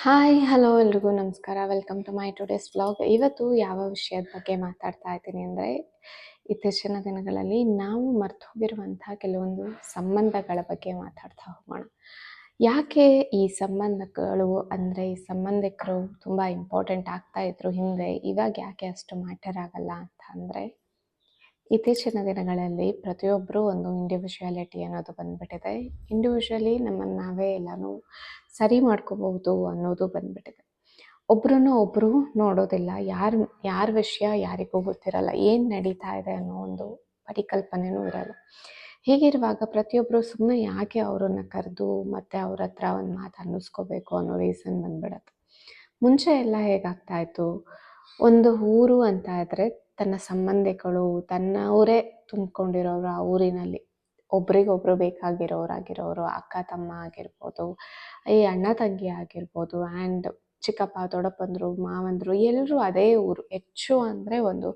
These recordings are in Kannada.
ಹಾಯ್ ಹಲೋ ಎಲ್ರಿಗೂ ನಮಸ್ಕಾರ. Welcome to my today's vlog. ಇವತ್ತು ಯಾವ ವಿಷಯದ ಬಗ್ಗೆ ಮಾತಾಡ್ತಾ ಇದ್ದೀನಿ ಅಂದರೆ, ಇತ್ತೀಚಿನ ದಿನಗಳಲ್ಲಿ ನಾವು ಮರ್ತು ಹೋಗಿರುವಂತಹ ಕೆಲವೊಂದು ಸಂಬಂಧಗಳ ಬಗ್ಗೆ ಮಾತಾಡ್ತಾ ಹೋಗೋಣ. ಯಾಕೆ ಈ ಸಂಬಂಧಗಳು ಅಂದರೆ ಈ ಸಂಬಂಧಿಕರು ತುಂಬ ಇಂಪಾರ್ಟೆಂಟ್ ಆಗ್ತಾ ಇದ್ರು ಹಿಂದೆ, ಇವಾಗ ಯಾಕೆ ಅಷ್ಟು ಮ್ಯಾಟರ್ ಆಗಲ್ಲ ಅಂತ ಅಂದರೆ, ಇತ್ತೀಚಿನ ದಿನಗಳಲ್ಲಿ ಪ್ರತಿಯೊಬ್ಬರು ಒಂದು ಇಂಡಿವಿಜುವಾಲಿಟಿ ಅನ್ನೋದು ಬಂದ್ಬಿಟ್ಟಿದೆ. ಇಂಡಿವಿಜುವಲಿ ನಮ್ಮನ್ನು ನಾವೇ ಎಲ್ಲನೂ ಸರಿ ಮಾಡ್ಕೋಬಹುದು ಅನ್ನೋದು ಬಂದ್ಬಿಟ್ಟಿದೆ. ಒಬ್ಬರು ನೋಡೋದಿಲ್ಲ, ಯಾರ ವಿಷಯ ಯಾರಿಗೂ ಗೊತ್ತಿರಲ್ಲ, ಏನು ನಡೀತಾ ಇದೆ ಅನ್ನೋ ಒಂದು ಪರಿಕಲ್ಪನೆನೂ ಇರಲ್ಲ. ಹೀಗಿರುವಾಗ ಪ್ರತಿಯೊಬ್ಬರು ಸುಮ್ಮನೆ ಯಾಕೆ ಅವರನ್ನು ಕರೆದು ಮತ್ತು ಅವ್ರ ಹತ್ರ ಒಂದು ಮಾತು ಅನ್ನಿಸ್ಕೋಬೇಕು ಅನ್ನೋ ರೀಸನ್ ಬಂದ್ಬಿಡತ್ತೆ. ಮುಂಚೆ ಎಲ್ಲ ಹೇಗಾಗ್ತಾ ಇತ್ತು, ಒಂದು ಊರು ಅಂತ ಇದ್ರೆ ತನ್ನ ಸಂಬಂಧಿಗಳು ತನ್ನವರೇ ತುಂಬಿಕೊಂಡಿರೋರು ಆ ಊರಿನಲ್ಲಿ ಒಬ್ರಿಗೊಬ್ರು ಬೇಕಾಗಿರೋರಾಗಿರೋರು, ಅಕ್ಕ ತಮ್ಮ ಆಗಿರ್ಬೋದು, ಈ ಅಣ್ಣ ತಂಗಿ ಆಗಿರ್ಬೋದು, ಆ್ಯಂಡ್ ಚಿಕ್ಕಪ್ಪ ದೊಡ್ಡಪ್ಪಂದರು ಮಾವಂದರು ಎಲ್ಲರೂ ಅದೇ ಊರು. ಹೆಚ್ಚು ಅಂದರೆ ಒಂದು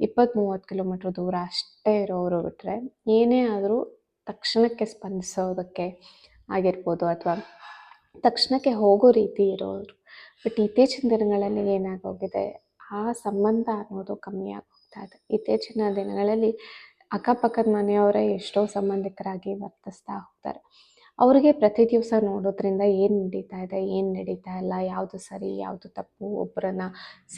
20-30 ಕಿಲೋಮೀಟ್ರ್ ದೂರ ಅಷ್ಟೇ ಇರೋರು ಬಿಟ್ಟರೆ, ಏನೇ ಆದರೂ ತಕ್ಷಣಕ್ಕೆ ಸ್ಪಂದಿಸೋದಕ್ಕೆ ಆಗಿರ್ಬೋದು ಅಥವಾ ತಕ್ಷಣಕ್ಕೆ ಹೋಗೋ ರೀತಿ ಇರೋರು. ಬಟ್ ಇತ್ತೀಚಿನ ದಿನಗಳಲ್ಲಿ ಏನಾಗೋಗಿದೆ, ಆ ಸಂಬಂಧ ಅನ್ನೋದು ಕಮ್ಮಿ ಆಗೋಗ್ತಾ ಇದೆ. ಇತ್ತೀಚಿನ ದಿನಗಳಲ್ಲಿ ಅಕ್ಕಪಕ್ಕದ ಮನೆಯವರೇ ಎಷ್ಟೋ ಸಂಬಂಧಿಕರಾಗಿ ವರ್ತಿಸ್ತಾ ಹೋಗ್ತಾರೆ. ಅವರಿಗೆ ಪ್ರತಿ ದಿವಸ ನೋಡೋದ್ರಿಂದ ಏನು ನಡೀತಾ ಇದೆ, ಏನು ನಡೀತಾ ಇಲ್ಲ, ಯಾವುದು ಸರಿ ಯಾವುದು ತಪ್ಪು, ಒಬ್ಬರನ್ನ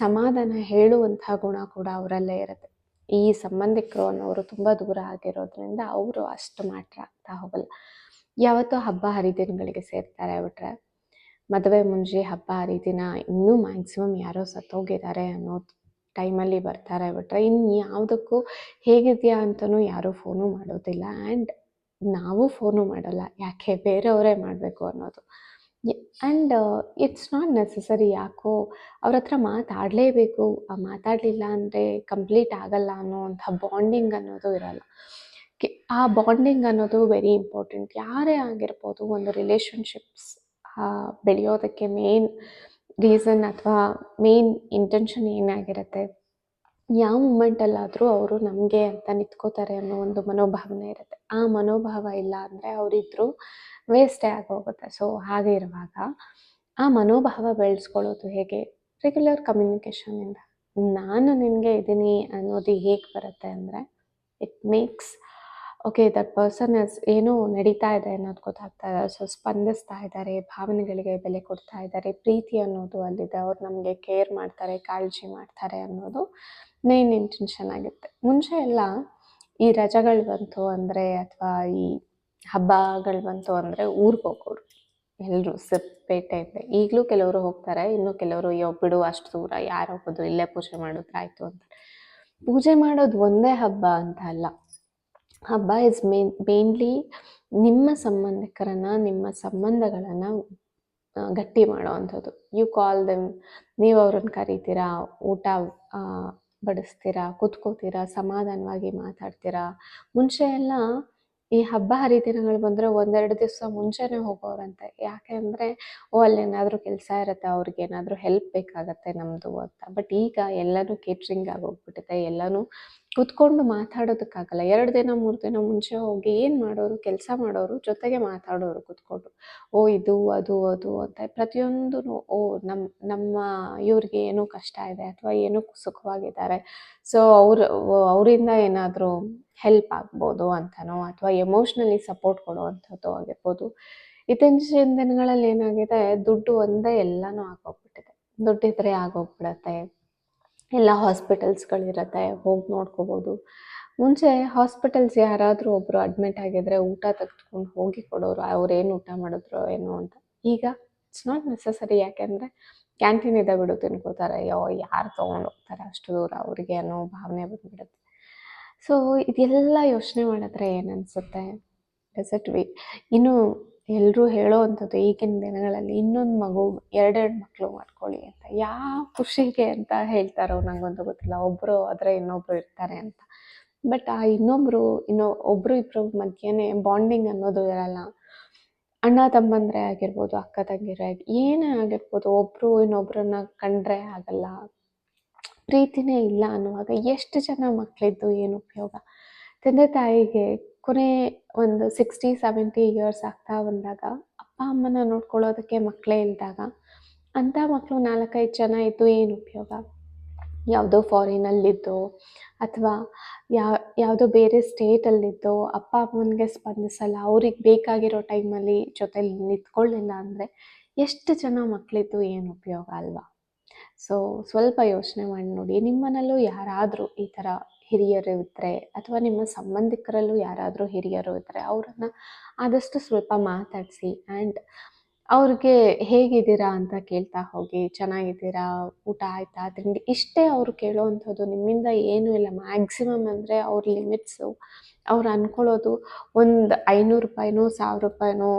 ಸಮಾಧಾನ ಹೇಳುವಂಥ ಗುಣ ಕೂಡ ಅವರಲ್ಲೇ ಇರುತ್ತೆ. ಈ ಸಂಬಂಧಿಕರು ಅನ್ನೋರು ತುಂಬ ದೂರ ಆಗಿರೋದ್ರಿಂದ ಅವರು ಅಷ್ಟು ಮ್ಯಾಟ್ರ್ ಆಗ್ತಾ ಹೋಗಲ್ಲ. ಯಾವತ್ತೋ ಹಬ್ಬ ಹರಿದಿನಗಳಿಗೆ ಸೇರ್ತಾರೆ ಬಿಟ್ರೆ, ಮದುವೆ ಮುಂಜಿ ಹಬ್ಬ ಹರಿದಿನ ಇನ್ನೂ ಮ್ಯಾಕ್ಸಿಮಮ್ ಯಾರೋ ಸತ್ತೋಗಿದ್ದಾರೆ ಅನ್ನೋ ಟೈಮಲ್ಲಿ ಬರ್ತಾರೆ ಬಿಟ್ರೆ, ಇನ್ನು ಯಾವುದಕ್ಕೂ ಹೇಗಿದೆಯಾ ಅಂತಲೂ ಯಾರೂ ಫೋನು ಮಾಡೋದಿಲ್ಲ. ಆ್ಯಂಡ್ ನಾವು ಫೋನು ಮಾಡಲ್ಲ, ಯಾಕೆ ಬೇರೆಯವರೇ ಮಾಡಬೇಕು ಅನ್ನೋದು. And it's not necessary. ಯಾಕೋ ಅವ್ರ ಹತ್ರ ಮಾತಾಡಲೇಬೇಕು, ಮಾತಾಡಲಿಲ್ಲ ಅಂದರೆ ಕಂಪ್ಲೀಟ್ ಆಗಲ್ಲ ಅನ್ನೋವಂಥ ಬಾಂಡಿಂಗ್ ಅನ್ನೋದು ಇರಲ್ಲ. ಆ ಬಾಂಡಿಂಗ್ ಅನ್ನೋದು ವೆರಿ ಇಂಪಾರ್ಟೆಂಟ್. ಯಾರೇ ಆಗಿರ್ಬೋದು, ಒಂದು ರಿಲೇಷನ್ಶಿಪ್ಸ್ ಬೆಳೆಯೋದಕ್ಕೆ ಮೇನ್ ರೀಸನ್ ಅಥವಾ ಮೇನ್ ಇಂಟೆನ್ಷನ್ ಏನಾಗಿರುತ್ತೆ, ಯಾವ ಮೂಮೆಂಟಲ್ಲಾದರೂ ಅವರು ನಮಗೆ ಅಂತ ನಿಂತ್ಕೋತಾರೆ ಅನ್ನೋ ಒಂದು ಮನೋಭಾವನೆ ಇರುತ್ತೆ. ಆ ಮನೋಭಾವ ಇಲ್ಲ ಅಂದರೆ ಅವರಿದ್ದರೂ ವೇಸ್ಟೇ ಆಗೋಗುತ್ತೆ. ಸೊ ಹಾಗೆ ಇರುವಾಗ ಆ ಮನೋಭಾವ ಬೆಳೆಸ್ಕೊಳ್ಳೋದು ಹೇಗೆ? ರೆಗ್ಯುಲರ್ ಕಮ್ಯುನಿಕೇಷನಿಂದ. ನಾನು ನಿನಗೆ ಇದ್ದೀನಿ ಅನ್ನೋದು ಹೇಗೆ ಬರುತ್ತೆ ಅಂದರೆ, it makes okay that person ಏನೋ ನಡೀತಾ ಇದೆ ಅನ್ನೋದು ಗೊತ್ತಾಗ್ತಾ ಇದೆ. ಸೊ ಸ್ಪಂದಿಸ್ತಾ ಇದ್ದಾರೆ, ಭಾವನೆಗಳಿಗೆ ಬೆಲೆ ಕೊಡ್ತಾ ಇದ್ದಾರೆ, ಪ್ರೀತಿ ಅನ್ನೋದು ಅಲ್ಲಿದೆ, ಅವ್ರು ನಮಗೆ ಕೇರ್ ಮಾಡ್ತಾರೆ, ಕಾಳಜಿ ಮಾಡ್ತಾರೆ ಅನ್ನೋದು ಮೇನ್ ಇಂಟೆನ್ಷನ್ ಆಗಿರುತ್ತೆ. ಮುಂಚೆ ಎಲ್ಲ ಈ ರಜೆಗಳು ಬಂತು ಅಂದರೆ ಅಥವಾ ಈ ಹಬ್ಬಗಳು ಬಂತು ಅಂದರೆ ಊರಿಗೆ ಹೋಗೋರು ಎಲ್ಲರೂ ಪೇಟೆಯಿಂದ. ಈಗಲೂ ಕೆಲವರು ಹೋಗ್ತಾರೆ, ಇನ್ನು ಕೆಲವರು ಬಿಡು ಅಷ್ಟು ದೂರ ಯಾರು ಹೋಗೋದು, ಇಲ್ಲೇ ಪೂಜೆ ಮಾಡಿದ್ರೆ ಆಯಿತು ಅಂತ. ಪೂಜೆ ಮಾಡೋದು ಒಂದೇ ಹಬ್ಬ ಅಂತ ಅಲ್ಲ. ಹಬ್ಬ ಇಸ್ ಮೇನ್ಲಿ ನಿಮ್ಮ ಸಂಬಂಧಿಕರನ್ನು, ನಿಮ್ಮ ಸಂಬಂಧಗಳನ್ನು ಗಟ್ಟಿ ಮಾಡೋ ಅಂಥದ್ದು. ಯು ಕಾಲ್ ದೆಮ್, ನೀವು ಅವ್ರನ್ನ ಕರಿತೀರಾ, ಊಟ ಬಡಿಸ್ತೀರಾ, ಕೂತ್ಕೋತೀರಾ, ಸಮಾಧಾನವಾಗಿ ಮಾತಾಡ್ತೀರಾ. ಮುಂಚೆ ಎಲ್ಲ ಈ ಹಬ್ಬ ಹರಿದಿನಗಳು ಬಂದರೆ 1-2 ದಿವಸ ಮುಂಚೆನೇ ಹೋಗೋರಂತೆ. ಯಾಕೆ ಅಂದರೆ ಅಲ್ಲೇನಾದರೂ ಕೆಲಸ ಇರುತ್ತೆ, ಅವ್ರಿಗೇನಾದರೂ ಹೆಲ್ಪ್ ಬೇಕಾಗತ್ತೆ ನಮ್ಮದು ಅಂತ. ಬಟ್ ಈಗ ಎಲ್ಲನೂ ಕೇಟ್ರಿಂಗ್ ಆಗೋಗ್ಬಿಟ್ಟಿದೆ, ಎಲ್ಲನೂ ಕೂತ್ಕೊಂಡು ಮಾತಾಡೋದಕ್ಕಾಗಲ್ಲ. 2 ದಿನ 3 ದಿನ ಮುಂಚೆ ಹೋಗಿ ಏನು ಮಾಡೋರು, ಕೆಲಸ ಮಾಡೋರು ಜೊತೆಗೆ ಮಾತಾಡೋರು ಕೂತ್ಕೊಂಡು. ಇದು ಅದು ಅಂತ ಪ್ರತಿಯೊಂದೂ ನಮ್ಮ ಇವ್ರಿಗೆ ಏನೋ ಕಷ್ಟ ಇದೆ ಅಥವಾ ಏನೋ ಸುಖವಾಗಿದ್ದಾರೆ, ಸೊ ಅವರಿಂದ ಏನಾದರೂ ಹೆಲ್ಪ್ ಆಗ್ಬೋದು ಅಂತನೋ ಅಥವಾ ಎಮೋಷ್ನಲಿ ಸಪೋರ್ಟ್ ಕೊಡುವಂಥದ್ದು ಆಗಿರ್ಬೋದು. ಇತ್ತೀಚಿನ ದಿನಗಳಲ್ಲಿ ಏನಾಗಿದೆ, ದುಡ್ಡು ಒಂದೇ ಎಲ್ಲನೂ ಆಗೋಗ್ಬಿಟ್ಟಿದೆ. ದುಡ್ಡಿದ್ರೆ ಆಗೋಗ್ಬಿಡತ್ತೆ, ಎಲ್ಲ ಹಾಸ್ಪಿಟಲ್ಸ್ಗಳಿರುತ್ತೆ, ಹೋಗಿ ನೋಡ್ಕೋಬೋದು. ಮುಂಚೆ ಹಾಸ್ಪಿಟಲ್ಸ್ ಯಾರಾದರೂ ಒಬ್ಬರು ಅಡ್ಮಿಟ್ ಆಗಿದ್ರೆ ಊಟ ತೆಗೆದುಕೊಂಡು ಹೋಗಿ ಕೊಡೋರು, ಅವ್ರೇನು ಊಟ ಮಾಡಿದ್ರು ಏನೋ ಅಂತ. ಈಗ ಇಟ್ಸ್ ನಾಟ್ ನೆಸಸರಿ. ಯಾಕೆಂದರೆ ಕ್ಯಾಂಟೀನ್ ಇದೆ ಬಿಡು ತಿನ್ಕೋತಾರೆ, ಯಾರು ತೊಗೊಂಡು ಹೋಗ್ತಾರೆ ಅಷ್ಟು ದೂರ, ಅವರಿಗೆ ಅನ್ನೋ ಭಾವನೆ ಬಂದುಬಿಡುತ್ತೆ. ಸೊ ಇದೆಲ್ಲ ಯೋಚನೆ ಮಾಡಿದ್ರೆ ಏನನ್ಸುತ್ತೆ, ಡೆಸರ್ಟ್ ಇನ್ನು ಎಲ್ಲರೂ ಹೇಳೋ ಅಂಥದ್ದು ಈಗಿನ ದಿನಗಳಲ್ಲಿ ಇನ್ನೊಂದು ಮಗು 2 ಮಕ್ಕಳು ಮಾಡ್ಕೊಳ್ಳಿ ಅಂತ. ಯಾವ ಖುಷಿಗೆ ಅಂತ ಹೇಳ್ತಾರೋ ನನಗಂತೂ ಗೊತ್ತಿಲ್ಲ. ಒಬ್ಬರು ಆದರೆ ಇನ್ನೊಬ್ಬರು ಇರ್ತಾರೆ ಅಂತ. ಬಟ್ ಆ ಒಬ್ಬರು ಇಬ್ಬರು ಮಧ್ಯೆ ಬಾಂಡಿಂಗ್ ಅನ್ನೋದು ಇರಲ್ಲ. ಅಣ್ಣ ತಮ್ಮಂದರೆ ಆಗಿರ್ಬೋದು, ಅಕ್ಕ ತಂಗಿರೇ ಏನೇ ಆಗಿರ್ಬೋದು, ಒಬ್ಬರು ಇನ್ನೊಬ್ಬರನ್ನ ಕಂಡ್ರೆ ಆಗಲ್ಲ, ಪ್ರೀತಿನೇ ಇಲ್ಲ ಅನ್ನುವಾಗ ಎಷ್ಟು ಜನ ಮಕ್ಕಳಿದ್ದು ಏನು ಉಪಯೋಗ? ತಂದೆ ತಾಯಿಗೆ ಕೊನೆ ಒಂದು 60-70 ಇಯರ್ಸ್ ಆಗ್ತಾ ಬಂದಾಗ ಅಪ್ಪ ಅಮ್ಮನ ನೋಡ್ಕೊಳ್ಳೋದಕ್ಕೆ ಮಕ್ಕಳೇ ಇಲ್ದಾಗ ಅಂಥ ಮಕ್ಕಳು 4-5 ಜನ ಇದ್ದು ಏನು ಉಪಯೋಗ? ಯಾವುದೋ ಫಾರಿನಲ್ಲಿದ್ದೋ ಅಥವಾ ಯಾ ಯಾವುದೋ ಬೇರೆ ಸ್ಟೇಟಲ್ಲಿದ್ದೋ ಅಪ್ಪ ಅಮ್ಮನಿಗೆ ಸ್ಪಂದಿಸಲ್ಲ, ಅವ್ರಿಗೆ ಬೇಕಾಗಿರೋ ಟೈಮಲ್ಲಿ ಜೊತೆಲಿ ನಿಂತ್ಕೊಳ್ಳಿಲ್ಲ ಅಂದರೆ ಎಷ್ಟು ಜನ ಮಕ್ಕಳಿದ್ದು ಏನು ಉಪಯೋಗ ಅಲ್ವಾ? ಸೊ ಸ್ವಲ್ಪ ಯೋಚನೆ ಮಾಡಿ ನೋಡಿ. ನಿಮ್ಮ ಮನೆಯಲ್ಲೂ ಯಾರಾದರೂ ಈ ಥರ ಹಿರಿಯರು ಇದ್ದರೆ ಅಥವಾ ನಿಮ್ಮ ಸಂಬಂಧಿಕರಲ್ಲೂ ಯಾರಾದರೂ ಹಿರಿಯರು ಇದ್ದರೆ ಅವರನ್ನು ಆದಷ್ಟು ಸ್ವಲ್ಪ ಮಾತಾಡಿಸಿ. ಆ್ಯಂಡ್ ಅವ್ರಿಗೆ ಹೇಗಿದ್ದೀರಾ ಅಂತ ಕೇಳ್ತಾ ಹೋಗಿ. ಚೆನ್ನಾಗಿದ್ದೀರಾ? ಊಟ ಆಯಿತಾ? ತಿಂಡಿ? ಇಷ್ಟೇ ಅವರು ಕೇಳೋವಂಥದ್ದು. ನಿಮ್ಮಿಂದ ಏನೂ ಇಲ್ಲ. ಮ್ಯಾಕ್ಸಿಮಮ್ ಅಂದರೆ ಅವ್ರ ಲಿಮಿಟ್ಸು ಅವ್ರು ಅಂದ್ಕೊಳ್ಳೋದು ಒಂದು ₹500 ₹1000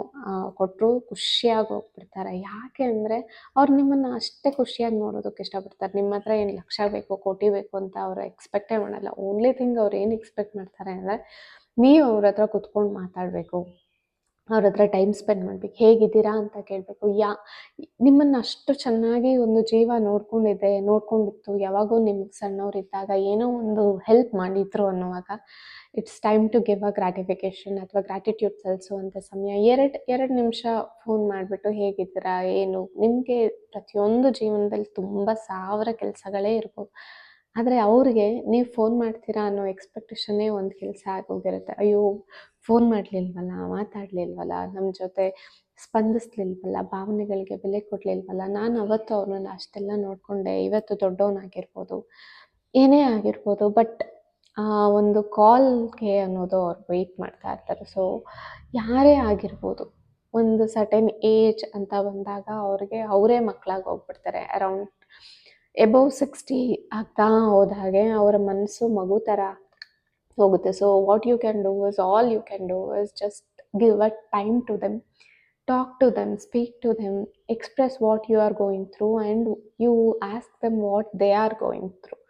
ಕೊಟ್ಟರು ಖುಷಿಯಾಗಿ ಹೋಗ್ಬಿಡ್ತಾರೆ. ಯಾಕೆ ಅಂದರೆ ಅವ್ರು ನಿಮ್ಮನ್ನು ಅಷ್ಟೇ ಖುಷಿಯಾಗಿ ನೋಡೋದಕ್ಕೆ ಇಷ್ಟಪಡ್ತಾರೆ. ನಿಮ್ಮ ಹತ್ರ ಏನು ಲಕ್ಷ ಬೇಕು, ಕೋಟಿ ಬೇಕು ಅಂತ ಅವರು ಎಕ್ಸ್ಪೆಕ್ಟೇ ಮಾಡಲ್ಲ. ಓನ್ಲಿ ಥಿಂಗ್ ಅವ್ರು ಏನು ಎಕ್ಸ್ಪೆಕ್ಟ್ ಮಾಡ್ತಾರೆ ಅಂದರೆ ನೀವು ಅವ್ರ ಹತ್ರ ಕೂತ್ಕೊಂಡು ಮಾತಾಡಬೇಕು, ಅವ್ರ ಹತ್ರ ಟೈಮ್ ಸ್ಪೆಂಡ್ ಮಾಡಬೇಕು, ಹೇಗಿದ್ದೀರಾ ಅಂತ ಕೇಳಬೇಕು. ನಿಮ್ಮನ್ನು ಅಷ್ಟು ಚೆನ್ನಾಗಿ ಒಂದು ಜೀವ ನೋಡ್ಕೊಂಡಿತ್ತು. ಯಾವಾಗೋ ನಿಮ್ಗೆ ಸಣ್ಣವರಿದ್ದಾಗ ಏನೋ ಒಂದು ಹೆಲ್ಪ್ ಮಾಡಿದ್ರು ಅನ್ನುವಾಗ it's time to give a gratification ಅಥವಾ ಗ್ರ್ಯಾಟಿಟ್ಯೂಡ್ ಸಲ್ಲಿಸುವಂಥ ಸಮಯ. ಎರಡು ನಿಮಿಷ ಫೋನ್ ಮಾಡಿಬಿಟ್ಟು ಹೇಗಿದ್ದೀರಾ, ಏನು? ನಿಮಗೆ ಪ್ರತಿಯೊಂದು ಜೀವನದಲ್ಲಿ ತುಂಬ ಸಾವಿರ ಕೆಲಸಗಳೇ ಇರ್ಬೋದು. ಆದರೆ ಅವ್ರಿಗೆ ನೀವು ಫೋನ್ ಮಾಡ್ತೀರಾ ಅನ್ನೋ ಎಕ್ಸ್ಪೆಕ್ಟೇಷನ್ನೇ ಒಂದು ಕೆಲಸ ಆಗೋಗಿರುತ್ತೆ. ಅಯ್ಯೋ, ಫೋನ್ ಮಾಡಲಿಲ್ವಲ್ಲ, ಮಾತಾಡಲಿಲ್ವಲ್ಲ, ನಮ್ಮ ಜೊತೆ ಸ್ಪಂದಿಸ್ಲಿಲ್ವಲ್ಲ, ಭಾವನೆಗಳಿಗೆ ಬೆಲೆ ಕೊಡಲಿಲ್ವಲ್ಲ, ನಾನು ಅವತ್ತು ಅವ್ರನ್ನ ಅಷ್ಟೆಲ್ಲ ನೋಡಿಕೊಂಡೆ, ಇವತ್ತು ದೊಡ್ಡವನಾಗಿರ್ಬೋದು, ಏನೇ ಆಗಿರ್ಬೋದು, ಬಟ್ ಆ ಒಂದು ಕಾಲ್ಗೆ ಅನ್ನೋದು ಅವ್ರು ವೆಯ್ಟ್ ಮಾಡ್ತಾ ಇರ್ತಾರೆ. ಸೊ ಯಾರೇ ಆಗಿರ್ಬೋದು, ಒಂದು ಸರ್ಟೆನ್ ಏಜ್ ಅಂತ ಬಂದಾಗ ಅವ್ರಿಗೆ ಅವರೇ ಮಕ್ಕಳಾಗಿ ಹೋಗ್ಬಿಡ್ತಾರೆ. ಅರೌಂಡ್ ಎಬೋವ್ 60 ಆಗ್ತಾ ಹೋದ ಹಾಗೆ ಅವರ ಮನಸ್ಸು ಮಗು ಥರ ಹೋಗುತ್ತೆ. So what you can do is all you can do is just give a time to them, talk to them, speak to them, express what you are going through and you ask them what they are going through.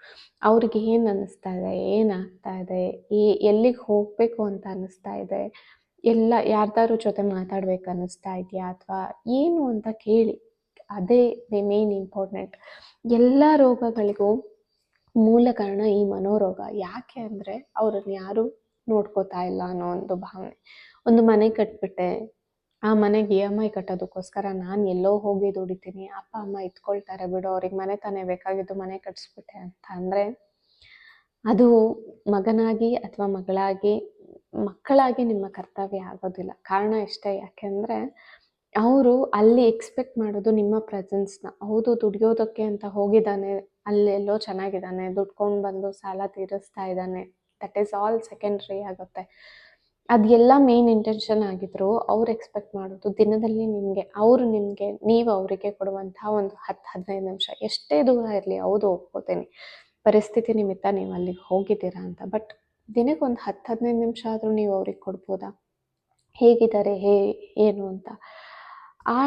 ಅವ್ರಿಗೆ ಏನು ಅನ್ನಿಸ್ತಾ ಇದೆ, ಏನಾಗ್ತಾ ಇದೆ, ಎಲ್ಲಿಗೆ ಹೋಗಬೇಕು ಅಂತ ಅನ್ನಿಸ್ತಾ ಇದೆ, ಯಾರ್ದಾರು ಜೊತೆ ಮಾತಾಡ್ಬೇಕು ಅನ್ನಿಸ್ತಾ ಇದೆಯಾ ಅಥವಾ ಏನು ಅಂತ ಕೇಳಿ. ಅದೇ ಮೇನ್ ಇಂಪಾರ್ಟೆಂಟ್. ಎಲ್ಲ ರೋಗಗಳಿಗೂ ಮೂಲ ಕಾರಣ ಈ ಮನೋರೋಗ. ಯಾಕೆ ಅಂದರೆ ಅವ್ರನ್ನ ಯಾರೂ ನೋಡ್ಕೋತಾ ಇಲ್ಲ ಅನ್ನೋ ಒಂದು ಭಾವನೆ. ಒಂದು ಮನೆ ಕಟ್ಬಿಟ್ಟೆ, ಆ ಮನೆಗೆ EMI ಕಟ್ಟೋದಕ್ಕೋಸ್ಕರ ನಾನು ಎಲ್ಲೋ ಹೋಗಿ ದುಡಿತೀನಿ, ಅಪ್ಪ ಅಮ್ಮ ಇಟ್ಕೊಳ್ತಾರೆ ಬಿಡು, ಅವ್ರಿಗೆ ಮನೆ ತಾನೇ ಬೇಕಾಗಿದ್ದು, ಮನೆ ಕಟ್ಟಿಸ್ಬಿಟ್ಟೆ ಅಂತ ಅಂದರೆ ಅದು ಮಗನಾಗಿ ಅಥವಾ ಮಕ್ಕಳಾಗಿ ನಿಮ್ಮ ಕರ್ತವ್ಯ ಆಗೋದಿಲ್ಲ. ಕಾರಣ ಇಷ್ಟೇ, ಯಾಕೆಂದರೆ ಅವರು ಅಲ್ಲಿ ಎಕ್ಸ್ಪೆಕ್ಟ್ ಮಾಡೋದು ನಿಮ್ಮ ಪ್ರೆಸೆನ್ಸ್ನ. ಹೌದು, ದುಡಿಯೋದಕ್ಕೆ ಅಂತ ಹೋಗಿದ್ದಾನೆ, ಅಲ್ಲೆಲ್ಲೋ ಚೆನ್ನಾಗಿದ್ದಾನೆ, ದುಡ್ಕೊಂಡು ಬಂದು ಸಾಲ ತೀರಿಸ್ತಾ ಇದ್ದಾನೆ, ದಟ್ ಈಸ್ ಆಲ್ ಸೆಕೆಂಡ್ರಿ ಆಗುತ್ತೆ. ಅದೆಲ್ಲ ಮೇನ್ ಇಂಟೆನ್ಷನ್ ಆಗಿದ್ರು ಅವ್ರು ಎಕ್ಸ್ಪೆಕ್ಟ್ ಮಾಡೋದು ದಿನದಲ್ಲಿ ನೀವು ಅವರಿಗೆ ಕೊಡುವಂಥ ಒಂದು 10-15 ನಿಮಿಷ, ಎಷ್ಟೇ ದೂರ ಇರಲಿ. ಹೌದು, ಒಪ್ಕೋತೀನಿ, ಪರಿಸ್ಥಿತಿ ನಿಮಿತ್ತ ನೀವು ಅಲ್ಲಿಗೆ ಹೋಗಿದ್ದೀರಾ ಅಂತ. ಬಟ್ ದಿನಕ್ಕೆ ಒಂದು 10-15 ನಿಮಿಷ ಆದರೂ ನೀವು ಅವ್ರಿಗೆ ಕೊಡ್ಬೋದಾ? ಹೇಗಿದ್ದಾರೆ, ಏನು ಅಂತ. ಆ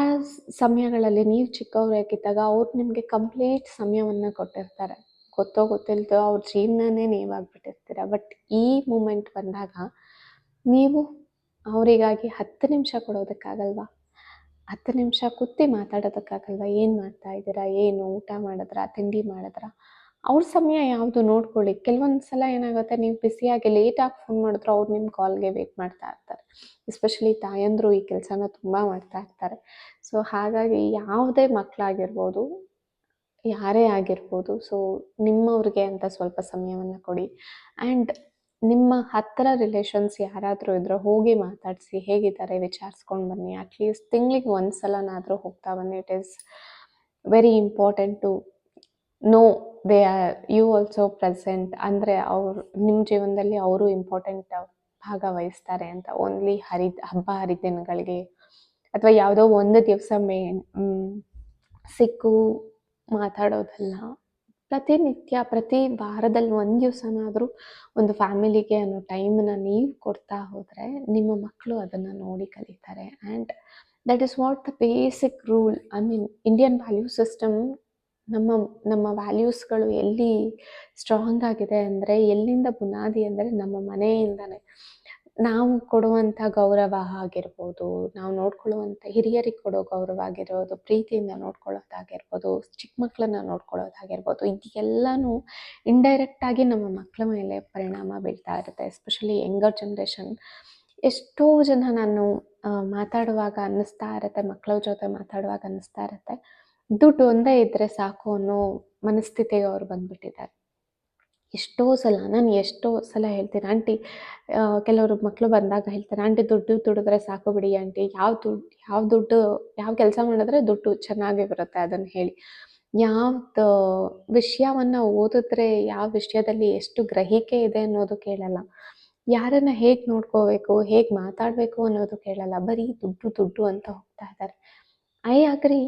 ಸಮಯಗಳಲ್ಲಿ ನೀವು ಚಿಕ್ಕವರಾಗಿದ್ದಾಗ ಅವ್ರು ನಿಮಗೆ ಕಂಪ್ಲೀಟ್ ಸಮಯವನ್ನು ಕೊಟ್ಟಿರ್ತಾರೆ. ಗೊತ್ತೋ ಗೊತ್ತಿಲ್ಲದೋ ಅವ್ರ ಜೀವನನೇ ನೀವಾಗ್ಬಿಟ್ಟಿರ್ತೀರ. ಬಟ್ ಈ ಮೂಮೆಂಟ್ ಬಂದಾಗ ನೀವು ಅವರಿಗಾಗಿ 10 ನಿಮಿಷ ಕೊಡೋದಕ್ಕಾಗಲ್ವಾ? 10 ನಿಮಿಷ ಕೂತು ಮಾತಾಡೋದಕ್ಕಾಗಲ್ವಾ? ಏನು ಮಾಡ್ತಾ ಇದ್ದೀರಾ, ಏನು ಊಟ ಮಾಡಿದ್ರಾ, ತಿಂಡಿ ಮಾಡಿದ್ರಾ? ಅವ್ರ ಸಮಯ ಯಾವುದು ನೋಡ್ಕೊಳ್ಳಿ. ಕೆಲವೊಂದು ಸಲ ಏನಾಗುತ್ತೆ, ನೀವು ಬಿಸಿಯಾಗಿ ಲೇಟಾಗಿ ಫೋನ್ ಮಾಡಿದ್ರು ಅವ್ರು ನಿಮ್ಮ ಕಾಲ್ಗೆ ವೆಯ್ಟ್ ಮಾಡ್ತಾ ಇರ್ತಾರೆ. ಎಸ್ಪೆಷಲಿ ತಾಯಂದಿರು ಈ ಕೆಲಸನ ತುಂಬ ಮಾಡ್ತಾ ಇರ್ತಾರೆ. ಸೊ ಹಾಗಾಗಿ ಯಾವುದೇ ಮಕ್ಕಳಾಗಿರ್ಬೋದು, ಯಾರೇ ಆಗಿರ್ಬೋದು, ಸೊ ನಿಮ್ಮವ್ರಿಗೆ ಅಂತ ಸ್ವಲ್ಪ ಸಮಯವನ್ನು ಕೊಡಿ. ಆ್ಯಂಡ್ ನಿಮ್ಮ ಹತ್ತಿರ ರಿಲೇಷನ್ಸ್ ಯಾರಾದರೂ ಇದ್ದರೆ ಹೋಗಿ ಮಾತಾಡಿಸಿ, ಹೇಗಿದ್ದಾರೆ ವಿಚಾರಿಸ್ಕೊಂಡು ಬನ್ನಿ. ಅಟ್ಲೀಸ್ಟ್ ತಿಂಗಳಿಗೆ ಒಂದು ಸಲನಾದರೂ ಹೋಗ್ತಾ ಬನ್ನಿ. It is very important to know they are you also present. ಅಂದರೆ ನಿಮ್ಮ ಜೀವನದಲ್ಲಿ ಅವರು ಇಂಪಾರ್ಟೆಂಟ್ ಭಾಗವಹಿಸ್ತಾರೆ ಅಂತ. ಓನ್ಲಿ ಹಬ್ಬ ಹರಿದಿನಗಳಿಗೆ ಅಥವಾ ಯಾವುದೋ ಒಂದು ದಿವಸ ಸಿಕ್ಕು ಮಾತಾಡೋದಲ್ಲ. ಪ್ರತಿನಿತ್ಯ, ಪ್ರತಿ ವಾರದಲ್ಲಿ ಒಂದು ದಿವಸನಾದರೂ ಒಂದು ಫ್ಯಾಮಿಲಿಗೆ ಅನ್ನೋ ಟೈಮನ್ನು ನೀವು ಕೊಡ್ತಾ ಹೋದರೆ ನಿಮ್ಮ ಮಕ್ಕಳು ಅದನ್ನು ನೋಡಿ ಕಲಿತಾರೆ. And that is what the basic rule. I mean Indian value system, ನಮ್ಮ ವ್ಯಾಲ್ಯೂಸ್ಗಳು ಎಲ್ಲಿ ಸ್ಟ್ರಾಂಗ್ ಆಗಿದೆ ಅಂದರೆ, ಎಲ್ಲಿಂದ ಬುನಾದಿ ಅಂದರೆ ನಮ್ಮ ಮನೆಯಿಂದನೇ. ನಾವು ಕೊಡುವಂಥ ಗೌರವ ಆಗಿರ್ಬೋದು, ನಾವು ನೋಡ್ಕೊಳ್ಳುವಂಥ ಹಿರಿಯರಿಗೆ ಕೊಡೋ ಗೌರವ ಆಗಿರ್ಬೋದು, ಪ್ರೀತಿಯಿಂದ ನೋಡ್ಕೊಳ್ಳೋದಾಗಿರ್ಬೋದು, ಚಿಕ್ಕ ಮಕ್ಕಳನ್ನ ನೋಡ್ಕೊಳ್ಳೋದಾಗಿರ್ಬೋದು, ಇದೆಲ್ಲನೂ ಇಂಡೈರೆಕ್ಟಾಗಿ ನಮ್ಮ ಮಕ್ಕಳ ಮೇಲೆ ಪರಿಣಾಮ ಬೀಳ್ತಾ ಇರುತ್ತೆ. Especially younger generation. ಎಷ್ಟೋ ಜನ ನಾನು ಮಾತಾಡುವಾಗ ಅನ್ನಿಸ್ತಾ ಇರುತ್ತೆ, ಮಕ್ಕಳ ಜೊತೆ ಮಾತಾಡುವಾಗ ಅನ್ನಿಸ್ತಾ ಇರುತ್ತೆ, ದುಡ್ಡು ಒಂದೇ ಇದ್ದರೆ ಸಾಕು ಅನ್ನೋ ಮನಸ್ಥಿತಿಗೆ ಅವ್ರು ಬಂದ್ಬಿಟ್ಟಿದ್ದಾರೆ. ಎಷ್ಟೋ ಸಲ ಹೇಳ್ತೀನಿ ಆಂಟಿ, ಕೆಲವರು ಮಕ್ಕಳು ಬಂದಾಗ ಹೇಳ್ತಾರೆ, ಆಂಟಿ ದುಡ್ಡು ದುಡಿದ್ರೆ ಸಾಕು ಬಿಡಿ ಆಂಟಿ, ಯಾವ ದುಡ್ಡು ಯಾವ ಕೆಲಸ ಮಾಡಿದ್ರೆ ದುಡ್ಡು ಚೆನ್ನಾಗಿ ಬರುತ್ತೆ ಅದನ್ನು ಹೇಳಿ. ಯಾವ್ದು ವಿಷಯವನ್ನು ಓದಿದ್ರೆ ಯಾವ ವಿಷಯದಲ್ಲಿ ಎಷ್ಟು ಗ್ರಹಿಕೆ ಇದೆ ಅನ್ನೋದು ಕೇಳಲ್ಲ. ಯಾರನ್ನು ಹೇಗೆ ನೋಡ್ಕೋಬೇಕು, ಹೇಗೆ ಮಾತಾಡಬೇಕು ಅನ್ನೋದು ಕೇಳಲ್ಲ. ಬರೀ ದುಡ್ಡು ದುಡ್ಡು ಅಂತ ಹೋಗ್ತಾ ಇದ್ದಾರೆ. ಐ ಅಗ್ರಿ,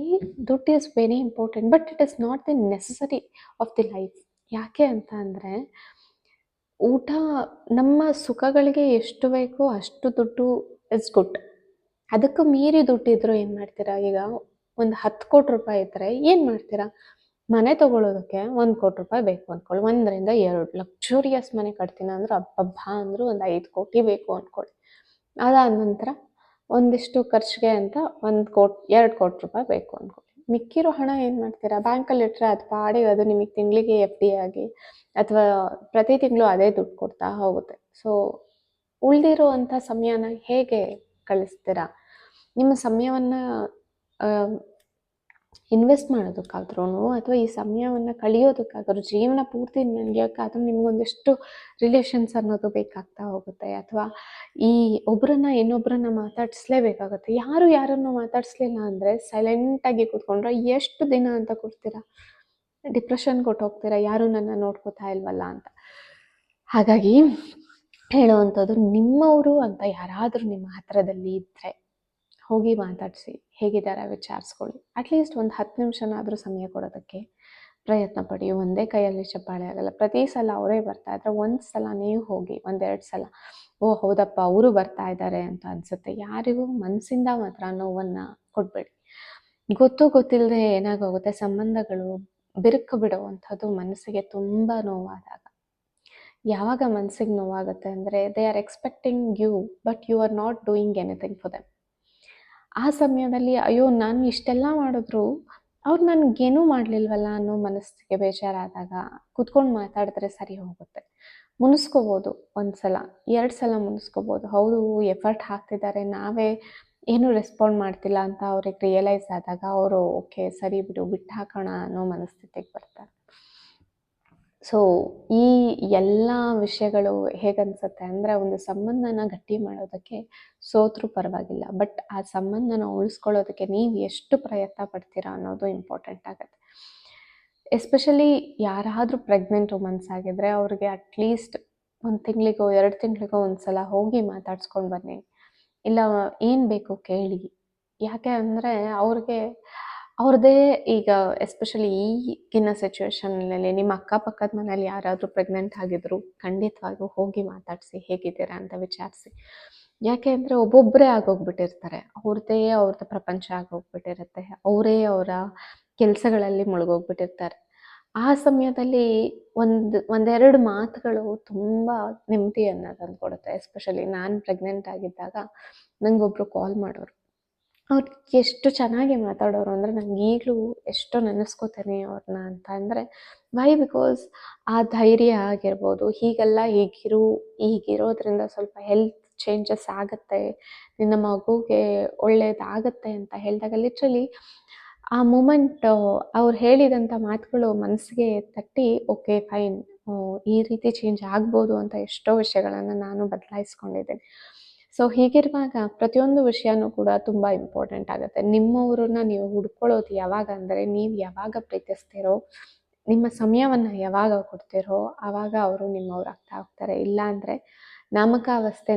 ದುಡ್ಡು is very important, but it is not the necessary of the life. ಯಾಕೆ ಅಂತ ಅಂದರೆ, ಊಟ ನಮ್ಮ ಸುಖಗಳಿಗೆ ಎಷ್ಟು ಬೇಕೋ ಅಷ್ಟು ದುಡ್ಡು ಇಸ್ ಗುಡ್. ಅದಕ್ಕೆ ಮೀರಿ ದುಡ್ಡಿದ್ರು ಏನು ಮಾಡ್ತೀರಾ? ಈಗ ಒಂದು 10 ಕೋಟಿ ರೂಪಾಯಿ ಇದ್ದರೆ ಏನು ಮಾಡ್ತೀರಾ? ಮನೆ ತೊಗೊಳೋದಕ್ಕೆ 1 ಕೋಟಿ ರೂಪಾಯಿ ಬೇಕು ಅಂದ್ಕೊಳ್ಳಿ, 1ರಿಂದ 2 ಲಕ್ಸುರಿಯಸ್ ಮನೆ ಕಟ್ತೀನಿ ಅಂದ್ರೆ ಅಬ್ಬಬ್ಬಾ ಅಂದರೂ ಒಂದು 5 ಕೋಟಿ ಬೇಕು ಅಂದ್ಕೊಳ್ಳಿ. ಅದಾದ ನಂತರ ಒಂದಿಷ್ಟು ಖರ್ಚಿಗೆ ಅಂತ 2 ಕೋಟಿ ರೂಪಾಯಿ ಬೇಕು ಅಂದ್ಕೊಳ್ಳಿ. ಮಿಕ್ಕಿರೋ ಹಣ ಏನು ಮಾಡ್ತೀರಾ? ಬ್ಯಾಂಕಲ್ಲಿ ಇಟ್ಟರೆ ಅದು ಪಾಡಿಗೆ ಅದು ನಿಮಗೆ ತಿಂಗಳಿಗೆ FD ಆಗಿ ಅಥವಾ ಪ್ರತಿ ತಿಂಗಳು ಅದೇ ದುಡ್ಡು ಕೊಡ್ತಾ ಹೋಗುತ್ತೆ. ಸೊ ಉಳಿದಿರುವಂಥ ಸಮಯನ ಹೇಗೆ ಕಳಿಸ್ತೀರಾ? ನಿಮ್ಮ ಸಮಯವನ್ನು ಇನ್ವೆಸ್ಟ್ ಮಾಡೋದಕ್ಕಾದ್ರೂ ಅಥವಾ ಈ ಸಮಯವನ್ನು ಕಳೆಯೋದಕ್ಕಾದ್ರೂ, ಜೀವನ ಪೂರ್ತಿ ನಡೆಯೋಕ್ಕಾದ್ರೂ ನಿಮಗೊಂದಿಷ್ಟು ರಿಲೇಷನ್ಸ್ ಅನ್ನೋದು ಬೇಕಾಗ್ತಾ ಹೋಗುತ್ತೆ. ಅಥವಾ ಈ ಇನ್ನೊಬ್ಬರನ್ನ ಮಾತಾಡಿಸ್ಲೇಬೇಕಾಗುತ್ತೆ. ಯಾರನ್ನು ಮಾತಾಡಿಸ್ಲಿಲ್ಲ ಅಂದರೆ ಸೈಲೆಂಟಾಗಿ ಕೂತ್ಕೊಂಡ್ರೆ ಎಷ್ಟು ದಿನ ಅಂತ ಕೊಡ್ತೀರಾ? ಡಿಪ್ರೆಷನ್ ಕೊಟ್ಟು ಹೋಗ್ತೀರಾ, ಯಾರೂ ನನ್ನ ನೋಡ್ಕೋತಾ ಇಲ್ವಲ್ಲ ಅಂತ. ಹಾಗಾಗಿ ಹೇಳುವಂಥದ್ದು, ನಿಮ್ಮವರು ಅಂತ ಯಾರಾದರೂ ನಿಮ್ಮ ಹತ್ತಿರದಲ್ಲಿ ಇದ್ದರೆ ಹೋಗಿ ಮಾತಾಡಿಸಿ, ಹೇಗಿದ್ದಾರೆ ವಿಚಾರಿಸ್ಕೊಳ್ಳಿ. ಅಟ್ಲೀಸ್ಟ್ ಒಂದು 10 ನಿಮಿಷನಾದರೂ ಸಮಯ ಕೊಡೋದಕ್ಕೆ ಪ್ರಯತ್ನ ಪಡಿ. ಒಂದೇ ಕೈಯಲ್ಲಿ ಚಪ್ಪಾಳೆ ಆಗಲ್ಲ. ಪ್ರತಿ ಸಲ ಅವರೇ ಬರ್ತಾ ಇದ್ರೆ ಒಂದು ಸಲ ನೀವು ಹೋಗಿ, 1-2 ಸಲ ಓ ಹೌದಪ್ಪ ಅವರು ಬರ್ತಾ ಇದ್ದಾರೆ ಅಂತ ಅನಿಸುತ್ತೆ. ಯಾರಿಗೂ ಮನಸ್ಸಿಂದ ಮಾತ್ರ ನೋವನ್ನು ಕೊಡಬೇಡಿ. ಗೊತ್ತಿಲ್ಲದೆ ಏನಾಗೋಗುತ್ತೆ, ಸಂಬಂಧಗಳು ಬಿರುಕು ಬಿಡುವಂಥದ್ದು ಮನಸ್ಸಿಗೆ ತುಂಬ ನೋವಾದಾಗ. ಯಾವಾಗ ಮನಸ್ಸಿಗೆ ನೋವಾಗುತ್ತೆ ಅಂದರೆ, they are expecting you but you are not doing anything for them. ಆ ಸಮಯದಲ್ಲಿ ಅಯ್ಯೋ ನಾನು ಇಷ್ಟೆಲ್ಲ ಮಾಡಿದ್ರು ಅವ್ರು ನನಗೇನೂ ಮಾಡಲಿಲ್ವಲ್ಲ ಅನ್ನೋ ಮನಸ್ಸಿಗೆ ಬೇಜಾರಾದಾಗ ಕೂತ್ಕೊಂಡು ಮಾತಾಡಿದ್ರೆ ಸರಿ ಹೋಗುತ್ತೆ. ಮುನಿಸ್ಕೋಬೋದು, 1 ಸಲ 2 ಸಲ ಮುನಿಸ್ಕೋಬೋದು. ಹೌದು, ಎಫರ್ಟ್ ಹಾಕ್ತಿದ್ದಾರೆ, ನಾವೇ ಏನೂ ರೆಸ್ಪಾಂಡ್ ಮಾಡ್ತಿಲ್ಲ ಅಂತ ಅವ್ರಿಗೆ ರಿಯಲೈಸ್ ಆದಾಗ ಅವರು ಓಕೆ ಸರಿ ಬಿಡು, ಬಿಟ್ಟು ಹಾಕೋಣ ಅನ್ನೋ ಮನಸ್ಥಿತಿಗೆ ಬರ್ತಾರೆ. ಸೊ ಈ ಎಲ್ಲ ವಿಷಯಗಳು ಹೇಗನ್ಸುತ್ತೆ ಅಂದರೆ, ಒಂದು ಸಂಬಂಧನ ಗಟ್ಟಿ ಮಾಡೋದಕ್ಕೆ ಸೋತ್ರೂ ಪರವಾಗಿಲ್ಲ, ಬಟ್ ಆ ಸಂಬಂಧನ ಉಳಿಸ್ಕೊಳ್ಳೋದಕ್ಕೆ ನೀವು ಎಷ್ಟು ಪ್ರಯತ್ನ ಪಡ್ತೀರಾ ಅನ್ನೋದು ಇಂಪಾರ್ಟೆಂಟ್ ಆಗುತ್ತೆ. ಎಸ್ಪೆಷಲಿ ಯಾರಾದರೂ ಪ್ರೆಗ್ನೆಂಟ್ ವುಮನ್ಸ್ ಆಗಿದ್ದರೆ ಅವ್ರಿಗೆ ಅಟ್ಲೀಸ್ಟ್ 1 ತಿಂಗಳಿಗೋ 2 ತಿಂಗಳಿಗೋ ಒಂದು ಸಲ ಹೋಗಿ ಮಾತಾಡ್ಸ್ಕೊಂಡು ಬನ್ನಿ. ಇಲ್ಲ ಏನು ಬೇಕು ಕೇಳಿ. ಯಾಕೆ ಅಂದರೆ ಅವ್ರದ್ದೇ ಈಗ ಎಸ್ಪೆಷಲಿ ಈಗಿನ ಸಿಚುವೇಶನ್ನಲ್ಲಿ ನಿಮ್ಮ ಅಕ್ಕಪಕ್ಕದ ಮನೇಲಿ ಯಾರಾದರೂ ಪ್ರೆಗ್ನೆಂಟ್ ಆಗಿದ್ರು ಖಂಡಿತವಾಗ್ಲೂ ಹೋಗಿ ಮಾತಾಡಿಸಿ, ಹೇಗಿದ್ದೀರಾ ಅಂತ ವಿಚಾರಿಸಿ. ಯಾಕೆ ಅಂದರೆ ಒಬ್ಬೊಬ್ಬರೇ ಆಗೋಗ್ಬಿಟ್ಟಿರ್ತಾರೆ, ಅವ್ರದ್ದು ಪ್ರಪಂಚ ಆಗೋಗ್ಬಿಟ್ಟಿರುತ್ತೆ, ಅವರ ಕೆಲಸಗಳಲ್ಲಿ ಮುಳುಗೋಗ್ಬಿಟ್ಟಿರ್ತಾರೆ. ಆ ಸಮಯದಲ್ಲಿ ಒಂದೆರಡು ಮಾತುಗಳು ತುಂಬ ನೆಮ್ಮದಿಯನ್ನು ತಂದುಕೊಡುತ್ತೆ. ಎಸ್ಪೆಷಲಿ ನಾನು ಪ್ರೆಗ್ನೆಂಟ್ ಆಗಿದ್ದಾಗ ನನಗೊಬ್ಬರು ಕಾಲ್ ಮಾಡೋರು. ಅವ್ರು ಎಷ್ಟು ಚೆನ್ನಾಗಿ ಮಾತಾಡೋರು ಅಂದರೆ, ನಂಗೆ ಈಗಲೂ ಎಷ್ಟೋ ನೆನೆಸ್ಕೋತೇನೆ ಅವ್ರನ್ನ ಅಂತ. ಅಂದರೆ ಬಿಕಾಸ್ ಆ ಧೈರ್ಯ ಆಗಿರ್ಬೋದು, ಹೀಗಿರೋದ್ರಿಂದ ಸ್ವಲ್ಪ ಹೆಲ್ತ್ ಚೇಂಜಸ್ ಆಗುತ್ತೆ, ನಿನ್ನ ಮಗುಗೆ ಒಳ್ಳೆಯದಾಗತ್ತೆ ಅಂತ ಹೇಳಿದಾಗ ಲಿಟ್ರಲಿ ಆ ಮೂಮೆಂಟ್ ಅವ್ರು ಹೇಳಿದಂಥ ಮಾತುಗಳು ಮನಸ್ಸಿಗೆ ತಟ್ಟಿ ಓಕೆ ಫೈನ್, ಈ ರೀತಿ ಚೇಂಜ್ ಆಗ್ಬೋದು ಅಂತ ಎಷ್ಟೋ ವಿಷಯಗಳನ್ನು ನಾನು ಬದಲಾಯಿಸ್ಕೊಂಡಿದ್ದೇನೆ. ಸೊ ಹೀಗಿರುವಾಗ ಪ್ರತಿಯೊಂದು ವಿಷಯನೂ ಕೂಡ ತುಂಬ ಇಂಪಾರ್ಟೆಂಟ್ ಆಗುತ್ತೆ. ನಿಮ್ಮವ್ರನ್ನ ನೀವು ಹುಡ್ಕೊಳ್ಳೋದು ಯಾವಾಗ ಅಂದರೆ, ನೀವು ಯಾವಾಗ ಪ್ರೀತಿಸ್ತೀರೋ, ನಿಮ್ಮ ಸಮಯವನ್ನು ಯಾವಾಗ ಕೊಡ್ತೀರೋ ಆವಾಗ ಅವರು ನಿಮ್ಮವ್ರಾಗ್ತಾ ಹೋಗ್ತಾರೆ. ಇಲ್ಲಾಂದರೆ ನಾಮಕಾವಸ್ಥೆ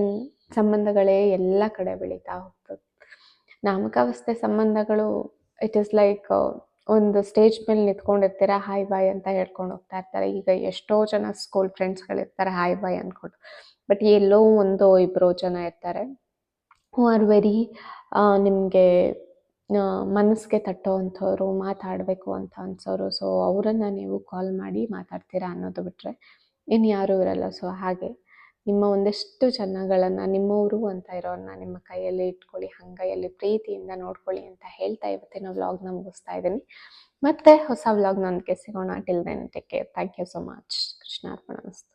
ಸಂಬಂಧಗಳೇ ಎಲ್ಲ ಕಡೆ ಬೆಳೀತಾ ಹೋಗ್ತದೆ. ನಾಮಕಾವಸ್ಥೆ ಸಂಬಂಧಗಳು ಇಟ್ ಈಸ್ ಲೈಕ್ ಒಂದು ಸ್ಟೇಜ್ ಮೇಲೆ ನಿಂತ್ಕೊಂಡಿರ್ತೀರ, ಹಾಯ್ ಬಾಯ್ ಅಂತ ಹೇಳ್ಕೊಂಡು ಹೋಗ್ತಾ ಇರ್ತಾರೆ. ಈಗ ಎಷ್ಟೋ ಜನ ಸ್ಕೂಲ್ ಫ್ರೆಂಡ್ಸ್ಗಳಿರ್ತಾರೆ ಹಾಯ್ ಬಾಯ್ ಅಂದ್ಕೊಂಡು, ಬಟ್ ಎಲ್ಲೋ 1-2 ಜನ ಇರ್ತಾರೆ ಹೂ ಆರ್ ವೆರಿ ನಿಮಗೆ ಮನಸ್ಸಿಗೆ ತಟ್ಟೋವಂಥವ್ರು, ಮಾತಾಡಬೇಕು ಅಂತ ಅನ್ಸೋರು. ಸೊ ಅವರನ್ನು ನೀವು ಕಾಲ್ ಮಾಡಿ ಮಾತಾಡ್ತೀರಾ ಅನ್ನೋದು ಬಿಟ್ಟರೆ ಇನ್ಯಾರೂ ಇರಲ್ಲ. ಸೊ ಹಾಗೆ ನಿಮ್ಮ ಒಂದಿಷ್ಟು ಚೆನ್ನಾಗಳನ್ನು, ನಿಮ್ಮವರು ಅಂತ ಇರೋರನ್ನ ನಿಮ್ಮ ಕೈಯಲ್ಲಿ ಇಟ್ಕೊಳ್ಳಿ, ಅಂಗೈಯಲ್ಲಿ ಪ್ರೀತಿಯಿಂದ ನೋಡ್ಕೊಳ್ಳಿ ಅಂತ ಹೇಳ್ತಾ ಇವತ್ತಿನ ವ್ಲಾಗ್ನ ಮುಗಿಸ್ತಾ ಇದ್ದೀನಿ. ಮತ್ತೆ ಹೊಸ ವ್ಲಾಗ್ನೊಂದಿಗೆ ಸಿಗೋಣ. Till then take care. Thank you so much. ಕೃಷ್ಣಾರ್ಪಣ ಮಸ್ತು.